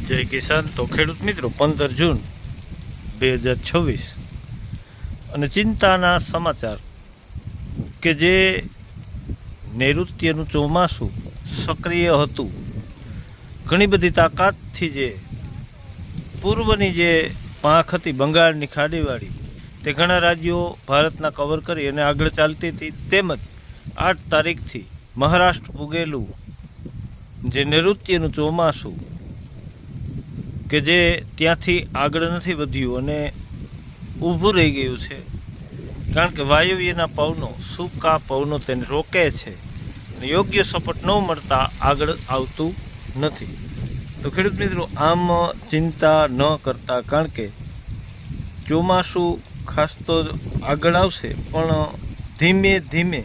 જય કિસાન. તો ખેડૂત મિત્રો 15 જૂન 2026 અને ચિંતાના સમાચાર કે જે નૈઋત્યનું ચોમાસું સક્રિય હતું, ઘણી બધી તાકાતથી જે પૂર્વની જે પાંખ હતી બંગાળની ખાડીવાળી, તે ઘણા રાજ્યો ભારતના કવર કરી અને આગળ ચાલતી હતી. તેમજ 8 તારીખથી મહારાષ્ટ્ર પૂગેલું જે નૈઋત્યનું ચોમાસું કે જે ત્યાંથી આગળ નથી વધ્યું અને ઊભું રહી ગયું છે, કારણ કે વાયવ્યના પવનો, સૂકા પવનો તેને રોકે છે અને યોગ્ય સપોર્ટ ન મળતા આગળ આવતું નથી. તો ખેડૂત મિત્રો, આમ ચિંતા ન કરતા, કારણ કે ચોમાસું ખાસ તો આગળ આવશે, પણ ધીમે ધીમે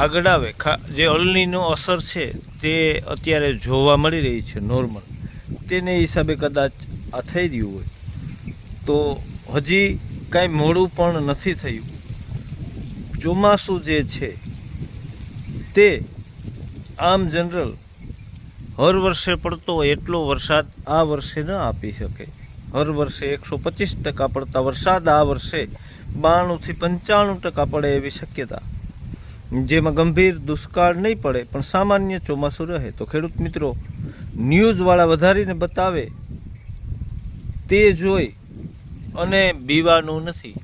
આગળ આવે. જે અલનીનો અસર છે તે અત્યારે જોવા મળી રહી છે નોર્મલ, તેને હિસાબે કદાચ આ થઈ રહ્યું હોય. તો હજી કાંઈ મોડું પણ નથી થયું. ચોમાસું જે છે તે આમ જનરલ હર વર્ષે પડતો હોય એટલો વરસાદ આ વર્ષે ન આપી શકે. હર વર્ષે 125% પડતા વરસાદ આ વર્ષે 92 થી 95% પડે એવી શક્યતા, જેમાં ગંભીર દુષ્કાળ નહીં પડે પણ સામાન્ય ચોમાસું રહે. તો ખેડૂત મિત્રો, ન્યૂઝવાળા વધારીને બતાવે તે જોઈ અને બીવાનું નથી,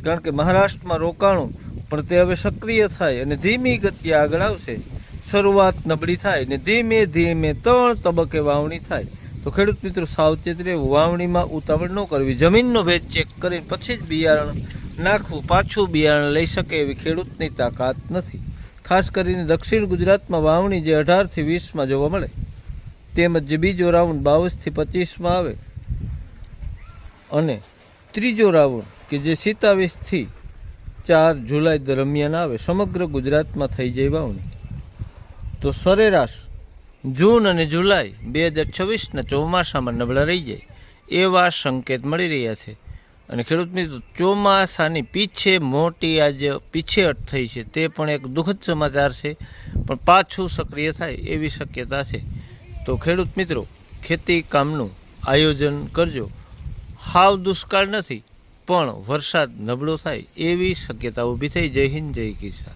કારણ કે મહારાષ્ટ્રમાં રોકાણું પણ તે હવે સક્રિય થાય અને ધીમી ગતિએ આગળ આવશે. શરૂઆત નબળી થાય ને ધીમે ધીમે 3 તબક્કે વાવણી થાય. તો ખેડૂત મિત્રો, સાવચેત રહેવું, વાવણીમાં ઉતાવળ ન કરવી, જમીનનો ભેજ ચેક કરીને પછી જ બિયારણ નાખવું. પાછું બિયારણ લઈ શકે એવી ખેડૂતની તાકાત નથી. ખાસ કરીને દક્ષિણ ગુજરાતમાં વાવણી જે 18 થી 20માં જોવા મળે, તેમજ જે બીજો રાઉન્ડ 22 થી 25માં આવે અને ત્રીજો રાઉન્ડ કે જે 27 થી 4 જુલાઈ દરમિયાન આવે, સમગ્ર ગુજરાતમાં થઈ જાય વાવણી. તો સરેરાશ જૂન અને જુલાઈ 2026ના ચોમાસામાં નબળા રહી જાય એવા સંકેત મળી રહ્યા છે. અને ખેડૂત મિત્રો, ચોમાસાની પીછે મોટી આજે પીછેહટ થઈ છે, તે પણ એક દુઃખદ સમાચાર છે, પણ પાછું સક્રિય થાય એવી શક્યતા છે. તો ખેડૂત મિત્રો, ખેતી કામનું આયોજન કરજો. હાવ દુષ્કાળ નથી, પણ વરસાદ નબળો થાય એવી શક્યતા ઊભી થઈ. જય હિન્દ, જય કિસાન.